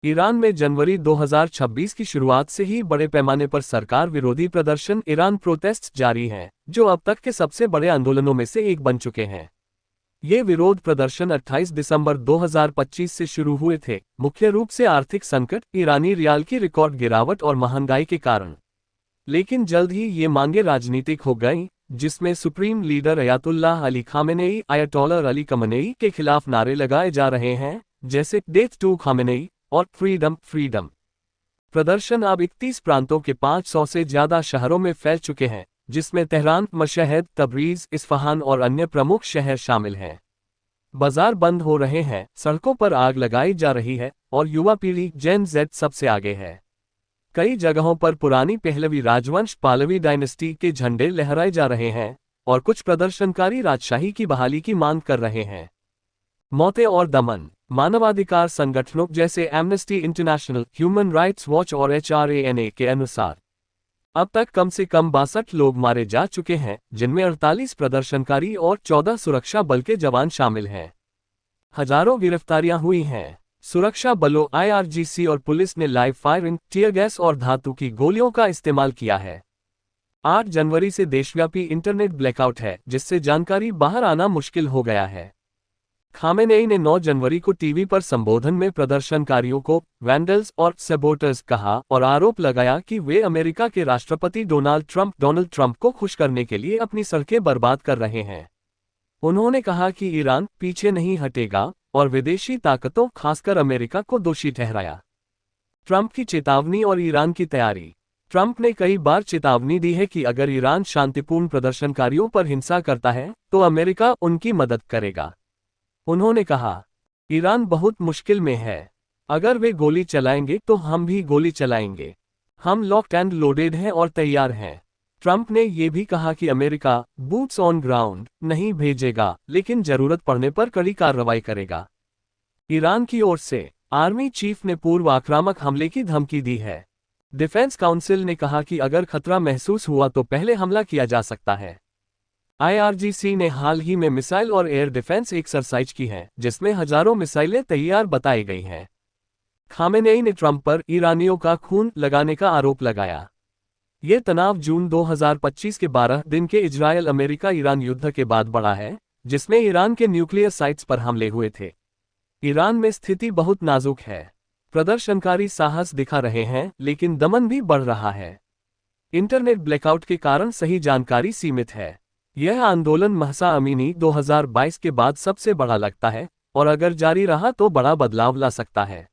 Iran में जनवरी 2026 की शुरुआत से ही बड़े पैमाने पर सरकार विरोधी प्रदर्शन ईरान प्रोटेस्ट जारी हैं, जो अब तक के सबसे बड़े आंदोलनों में से एक बन चुके हैं। ये विरोध प्रदर्शन 28 दिसंबर 2025 से शुरू हुए थे, मुख्य रूप से आर्थिक संकट, ईरानी रियाल की रिकॉर्ड गिरावट और महंगाई के कारण। लेकिन जल्द ही ये मांगे राजनीतिक हो गईं, जिसमें supreme leader Ayatollah Ali Khamenei, Ayatollah Ali Khamenei के खिलाफ नारे लगाए जा रहे हैं, जैसे डेथ टू खामेनेई और फ्रीडम फ्रीडम। प्रदर्शन अब 31 प्रांतों के 500 से ज्यादा शहरों में फैल चुके हैं, जिसमें तेहरान, मशहद, तबरीज, इस्फहान और अन्य प्रमुख शहर शामिल हैं। बाजार बंद हो रहे हैं, सड़कों पर आग लगाई जा रही है और युवा पीढ़ी जेन जेड सबसे आगे है। कई जगहों पर पुरानी पहलवी राजवंश पालवी डायनेस्टी के झंडे लहराए जा रहे हैं और कुछ प्रदर्शनकारी राजशाही की बहाली की मांग कर रहे हैं। मौतें और दमन। मानवाधिकार संगठनों जैसे amnesty international, human rights watch और HRANA के अनुसार अब तक कम से कम 62 लोग मारे जा चुके हैं, जिनमें 48 प्रदर्शनकारी और 14 सुरक्षा बल के जवान शामिल हैं। हजारों गिरफ्तारियां हुई हैं। सुरक्षा बलों IRGC और पुलिस ने लाइव फायरिंग, टीयर गैस और धातु की गोलियों का इस्तेमाल किया है। 8 जनवरी से देशव्यापी इंटरनेट ब्लैकआउट है, जिससे जानकारी बाहर आना मुश्किल हो गया है। खामेनेई ने 9 जनवरी को टीवी पर संबोधन में प्रदर्शनकारियों को वैंडल्स और सैबोटर्स कहा और आरोप लगाया कि वे अमेरिका के राष्ट्रपति डोनाल्ड ट्रंप को खुश करने के लिए अपनी सड़कें बर्बाद कर रहे हैं। उन्होंने कहा कि ईरान पीछे नहीं हटेगा और विदेशी ताकतों, खासकर अमेरिका को दोषी ठहराया। ट्रंप की चेतावनी और ईरान की तैयारी। ट्रंप ने कई बार चेतावनी दी है कि अगर ईरान शांतिपूर्ण प्रदर्शनकारियों पर हिंसा करता है तो अमेरिका उनकी मदद करेगा। उन्होंने कहा, ईरान बहुत मुश्किल में है। अगर वे गोली चलाएंगे तो हम भी गोली चलाएंगे। हम लॉक्ड एंड लोडेड हैं और तैयार हैं। ट्रंप ने यह भी कहा कि अमेरिका बूट्स ऑन ग्राउंड नहीं भेजेगा, लेकिन जरूरत पड़ने पर कड़ी कार्रवाई करेगा। ईरान की ओर से आर्मी चीफ ने पूर्व आक्रामक हमले की धमकी दी है। डिफेंस काउंसिल ने कहा कि अगर खतरा महसूस हुआ तो पहले हमला किया जा सकता है। IRGC ने हाल ही में मिसाइल और एयर डिफेंस एक्सरसाइज की है, जिसमें हजारों मिसाइलें तैयार बताई गई हैं। खामेनेई ने ट्रंप पर ईरानियों का खून लगाने का आरोप लगाया। ये तनाव जून 2025 के 12 दिन के इजरायल अमेरिका ईरान युद्ध के बाद बढ़ा है, जिसमें ईरान के न्यूक्लियर साइट्स पर हमले हुए थे। ईरान में स्थिति बहुत नाजुक है। प्रदर्शनकारी साहस दिखा रहे हैं, लेकिन दमन भी बढ़ रहा है। इंटरनेट ब्लैकआउट के कारण सही जानकारी सीमित है। यह आंदोलन महसा अमीनी 2022 के बाद सबसे बड़ा लगता है और अगर जारी रहा तो बड़ा बदलाव ला सकता है।